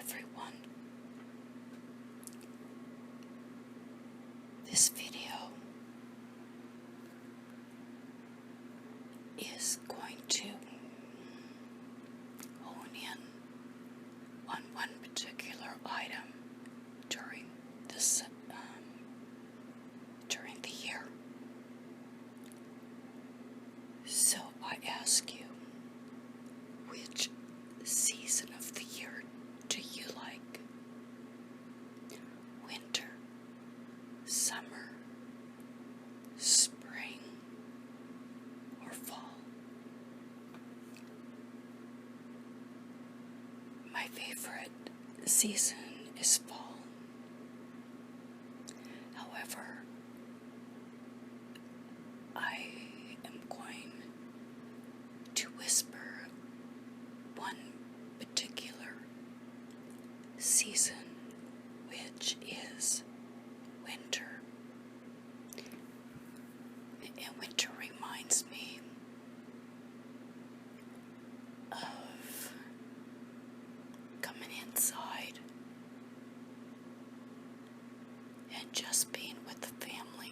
everyone. This video is going to hone in on one particular item during this during the year. So I ask you, which season of the year do you like? Winter, summer, spring, or fall? My favorite season is fall. However, I am going to whisper one particular season, which is winter. And winter reminds me of coming inside and just being with the family.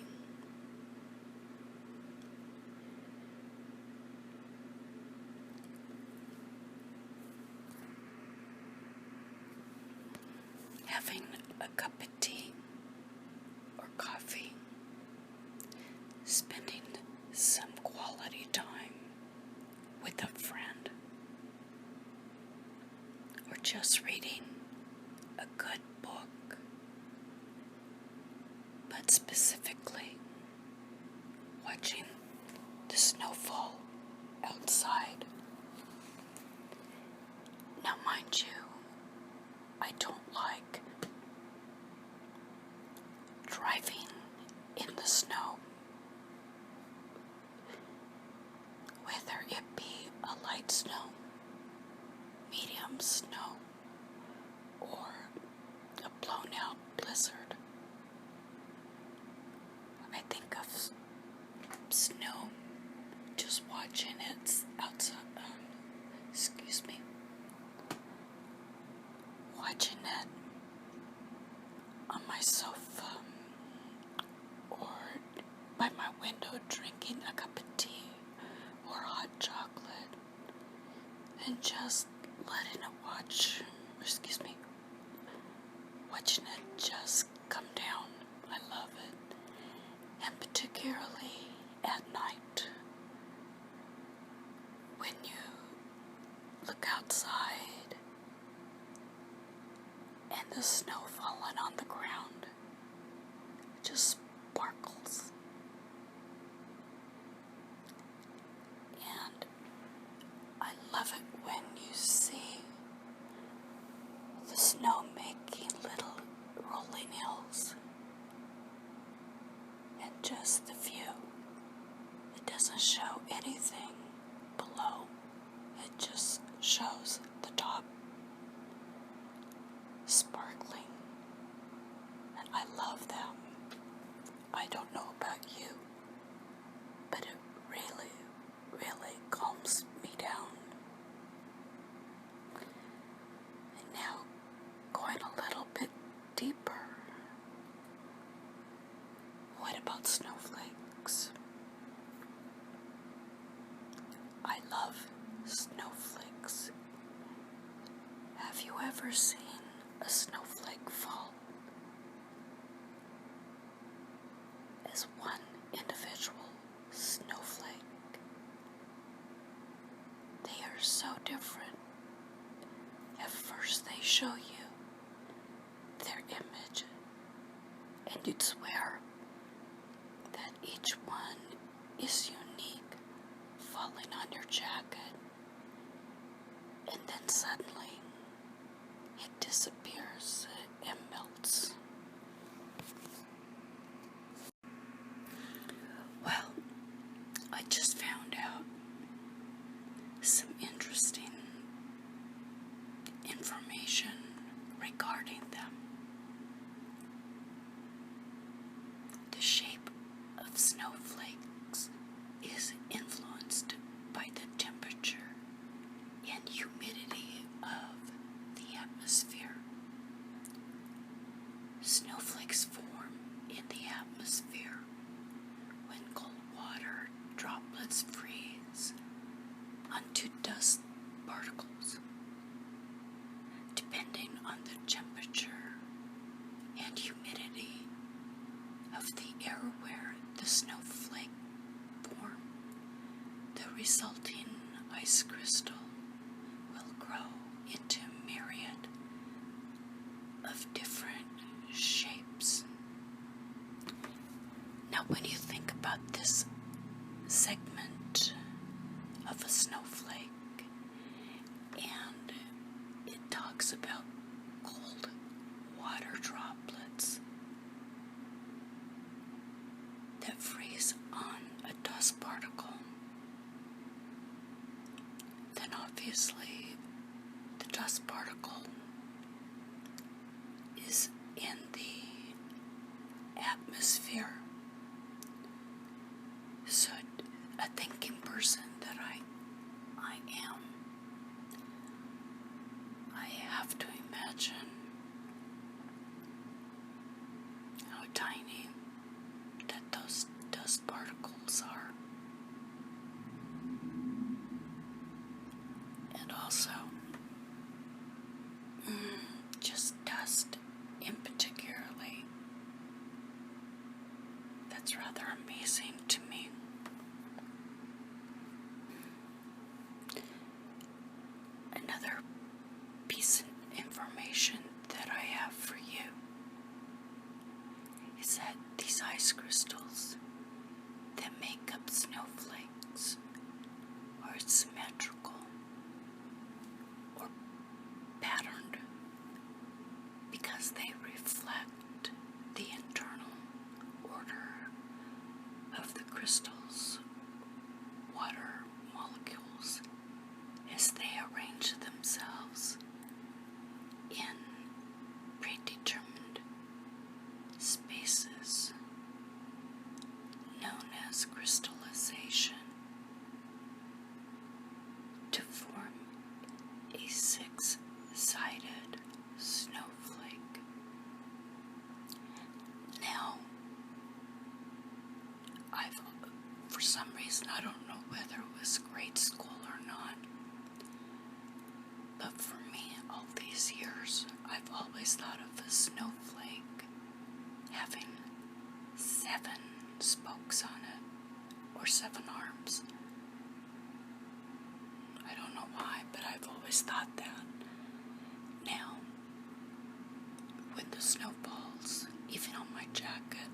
Having a cup of tea or coffee, spending some quality time with a friend, or just reading a good book, but specifically watching the snowfall outside. Now, mind you, I don't like driving in the snow, whether it be a light snow, medium snow, or a blown out blizzard. I think of snow just watching it outside, watching it on my sofa or by my window drinking a cup of tea or hot chocolate and just letting it watching it just come down. I love it. And particularly at night when you look outside and the snow falling on the ground just sparkles. And I love it when you see the snow making little rolling hills and just the view. It doesn't show anything below. It just shows the top sparkling. And I love that. I don't know about you, but it really, really calms me down. And now, going a little bit deeper, what about snowflakes? I love snowflakes. Have you ever seen a snowflake fall? As one individual snowflake. They are so different. At first they show you their image, and you'd swear that each one is unique, falling on your jacket, and then suddenly it disappears and melts. Well, I just found out some interesting information regarding them. of different shapes. Now, when you think about this segment of a snowflake, and it talks about cold water droplets that freeze on a dust particle, then obviously the dust particle is in the atmosphere. So a thinking person that I am, I have to imagine how tiny that those dust particles are. And also, just dust in particularly. That's rather amazing to me. Another piece of information that I have for you is that these ice crystals that make up snowflakes are symmetrical or patterned because they reflect the internal order of the crystals' water molecules as they arrange themselves in predetermined spaces known as crystallization to form a six-sided snowflake. Now, for some reason, I don't know whether it was grade school or not, but for me, all these years, I've always thought of a snowflake having 7 spokes on it, or 7 arms. I don't know why, but I've always thought that. Now, when the snow falls, even on my jacket,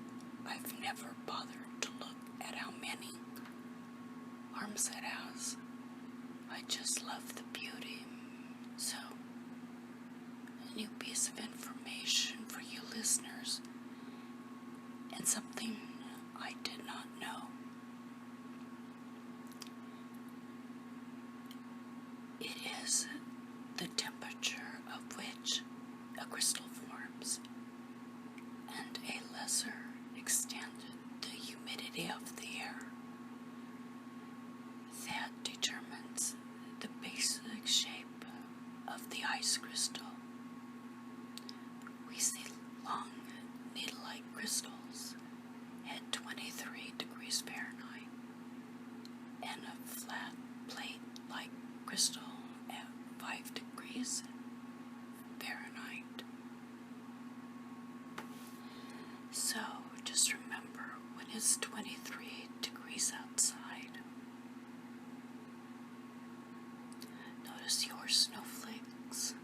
I've never bothered to look at how many arms it has. I just love the beauty. So, a new piece of information for you listeners, and something I did not know. It is the temperature of which a crystal forms, and a lesser extent the humidity of the air, that determines the basic shape of the ice crystal. We see long needle-like crystals at 23 degrees Fahrenheit and a flat plate-like crystal at 5 degrees Fahrenheit. So just remember, when it's 23 degrees outside, notice your snowflakes.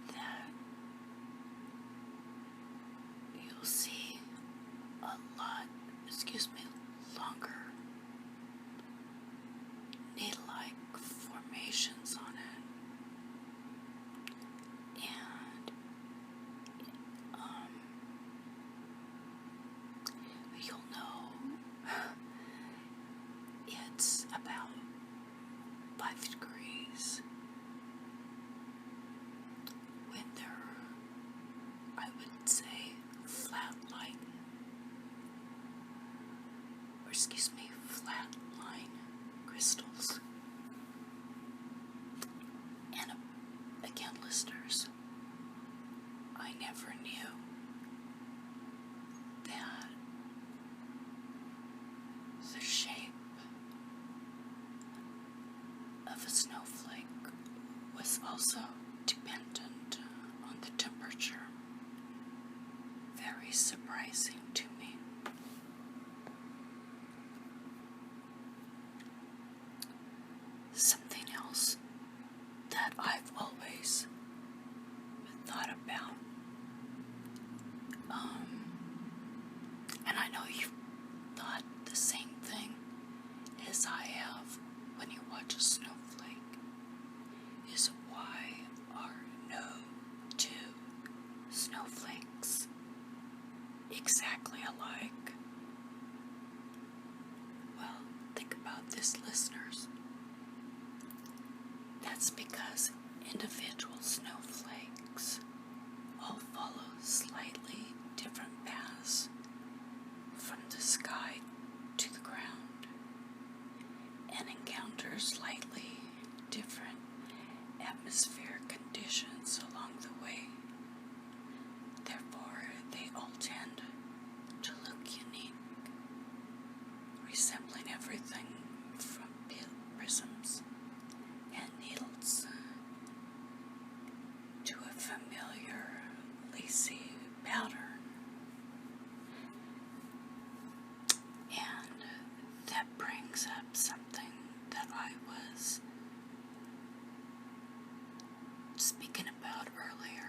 That you'll see longer needle-like formations on it. And you'll know it's about 5 degrees when they're, I would say, flat-line crystals. And again, listeners, I never knew that the shape of a snowflake was also dependent on the temperature. Very surprising to me. Something else that's because individual snowflakes all follow slightly different paths from the sky to the ground and encounter slightly different atmospheric conditions along the way. Therefore, they all tend to look unique, resembling everything from prisms and needles to a familiar lacy pattern. And that brings up something that I was speaking about earlier.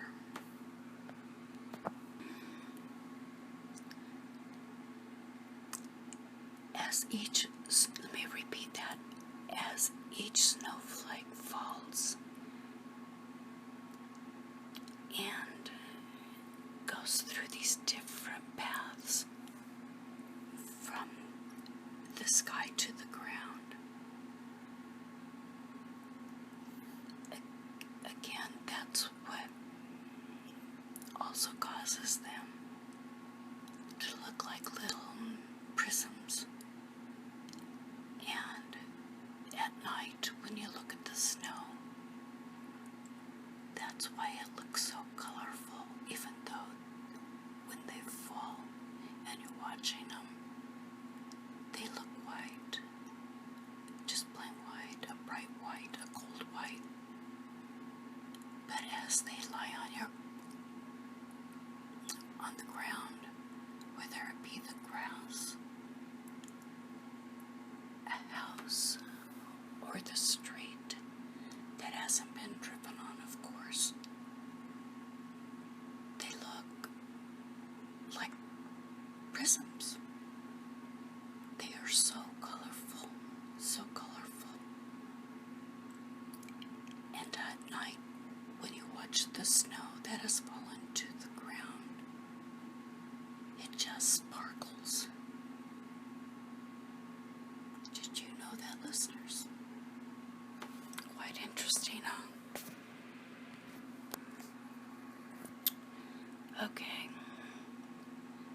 Let me repeat that. As each snowflake falls and goes through these different paths from the sky to the ground, again, that's what also causes them to look like little prisms. And at night, when you look at the snow, that's why it looks so colorful, even though when they fall and you're watching them, they look white, just plain white, a bright white, a cold white. But as they lie on the ground, whether it be the grass, a house, or the street that hasn't been driven on, of course, they look like prisms. They are so colorful, so colorful. And at night, when you watch the snow that has fallen to the ground, it just sparkles. Did you know that, listeners? Quite interesting, huh? Okay.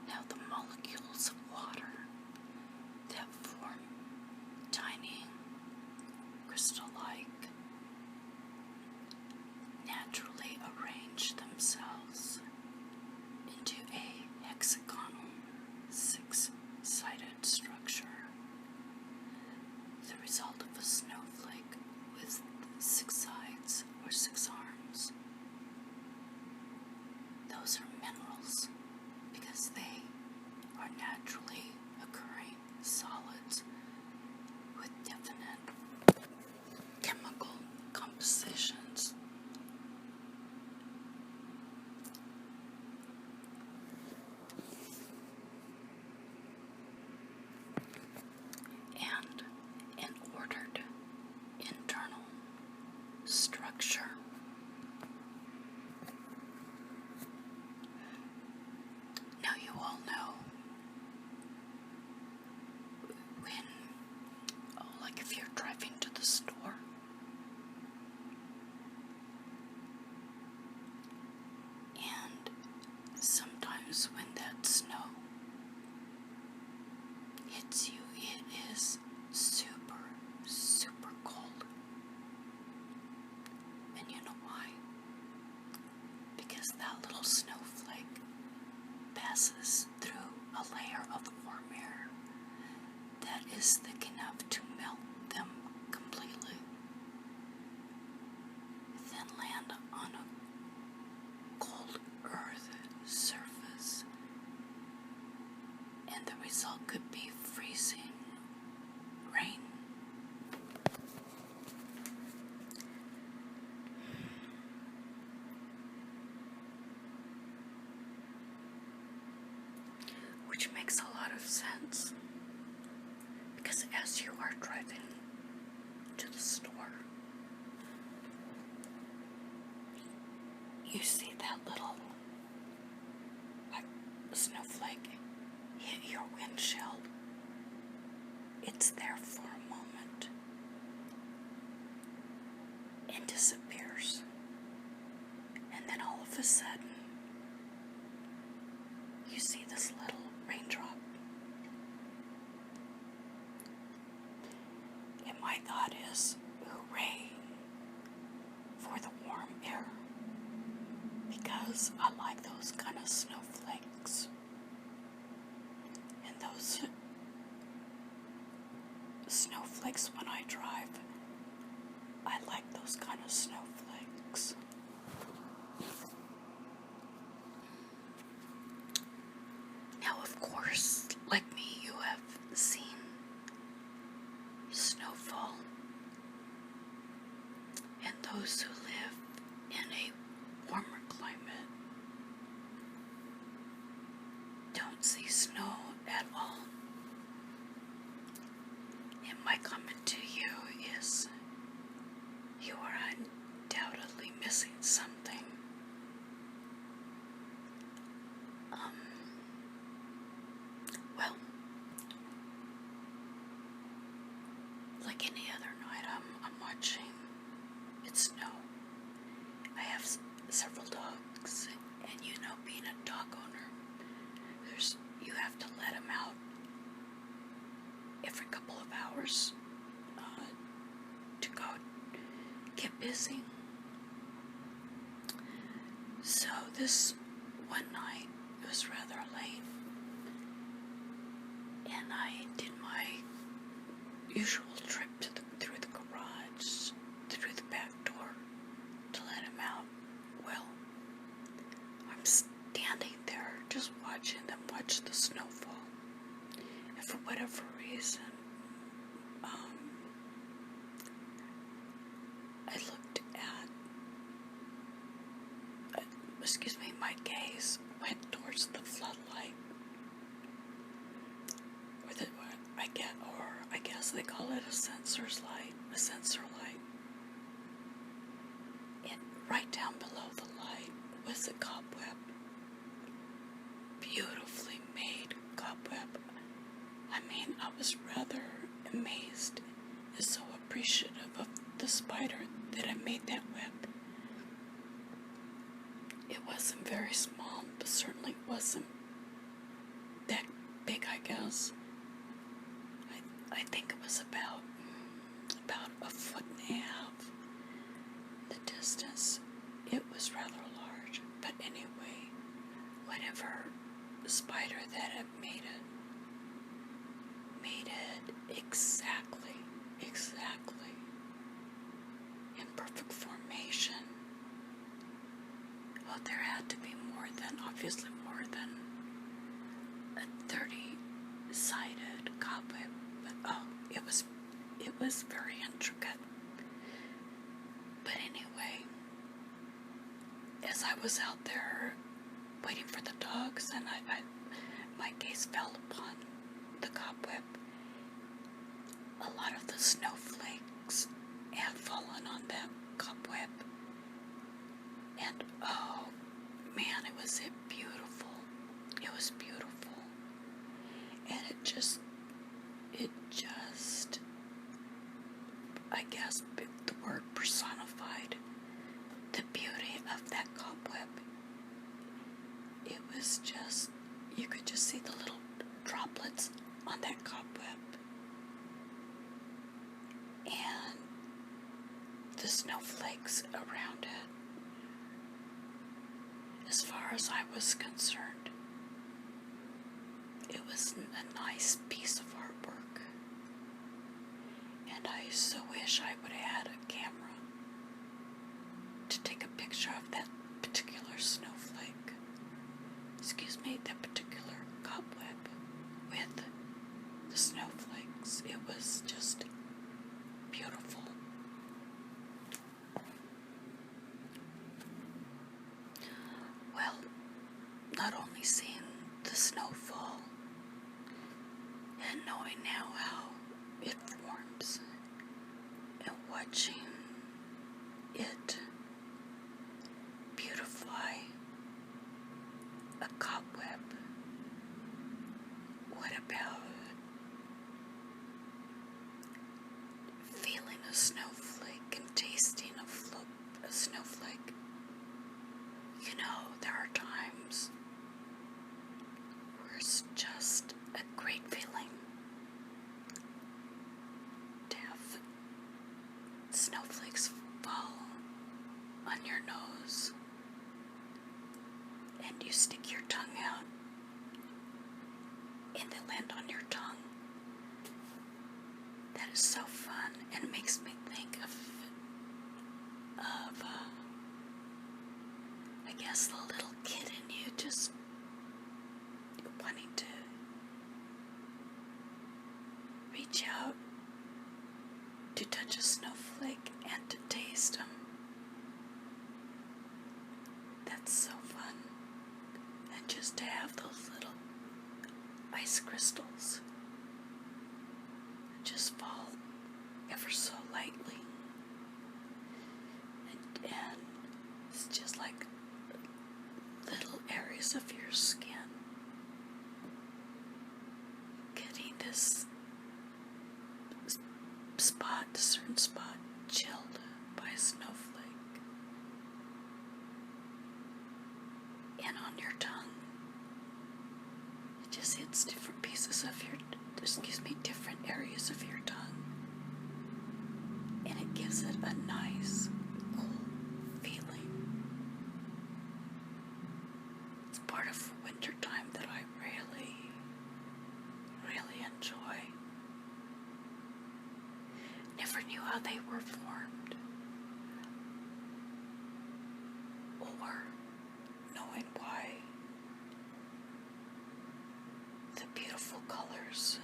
Now the molecules of water that form tiny crystal-like naturally arrange themselves into a hexagonal six-sided structure. The result of a snowflake with 6 sides or 6 arms. Those are minerals because they are naturally occurring solids with definite chemical compositions. And an ordered internal structure. Now you all know when, like if you're driving to the store, and sometimes when that snow hits you, it is super, super cold. And you know why? Because that little snowflake passes through a layer of warm air that is thick enough to melt them completely, then land on a cold earth surface, and the result could be freezing rain. Which makes a lot of sense, because as you are driving to the store, you see that little snowflake hit your windshield. It's there for a moment, and disappears. And then all of a sudden, you see this little raindrop. And my thought is, hooray for the warm air. Because I like those kind of snowflakes. And those snowflakes when I drive, I like those kind of snowflakes. Now, of course, like me, you have seen snowfall. And those who live in a warmer climate don't see snow at all. And my comment to you is, you are undoubtedly missing something. Well, like any other night, I'm watching it snow. I have several dogs, and you know, being a dog owner, you have to let them out every couple of hours to go get busy. So this one night, it was rather late, and I did my usual trip through the garage, through the back door, to let him out. Well, I'm standing there just watching them watch the snowfall, and for whatever reason, I looked at, my gaze went towards the floodlight, or I guess they call it a sensor light. And right down below the light was a cobweb, beautifully made cobweb. I mean, I was rather amazed and so appreciative of the spider that had made that web. It wasn't very small, but certainly wasn't that big, I guess. I think it was about a foot and a half. The distance, it was rather large. But anyway, whatever spider that had made it exactly in perfect formation. Well, there had to be obviously more than a 30-sided cobweb, but it was very intricate. But anyway, as I was out there waiting for the dogs, and my gaze fell upon the cobweb, a lot of the snowflakes had fallen on that cobweb, and oh man, it was beautiful. It was beautiful, and it just, I guess the word personified the beauty of that cobweb. It was just, you could just see the little droplets on that cobweb, and the snowflakes around it. As far as I was concerned, it was a nice piece of artwork, and I so wish I would have had a camera to take a picture of that particular snowflake, that particular cobweb with the snowflakes. It was just beautiful. Well, not only seeing the snowfall and knowing now how it forms and watching it beautify a cobweb, what about feeling a snowflake and tasting a flake? on your nose and you stick your tongue out and they land on your tongue. That is so fun, and it makes me think of I guess the little kid in you just wanting to reach out to touch a snowflake and to taste them. That's so fun. And just to have those little ice crystals just fall ever so lightly. And it's just like little areas of your skin getting this certain spot chilled by a snowflake. And on your tongue, it just hits different pieces of different areas of your tongue. And it gives it a nice, cool feeling. It's part of winter time that I really, really enjoy. Never knew how they were formed, or knowing why the beautiful colors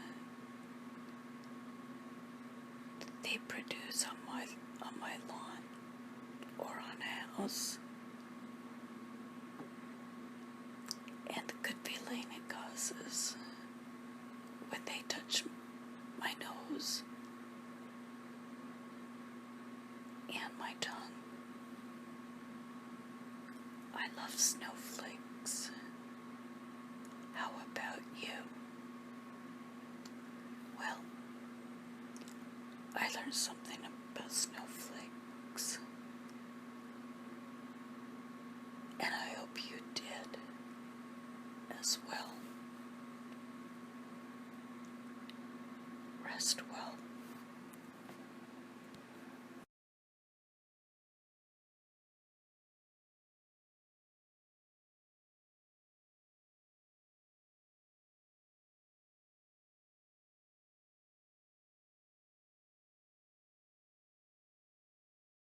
they produce on my lawn or on a house, and the good feeling it causes when they touch my nose and my tongue. I love snowflakes. How about you? Well, I learned something about snowflakes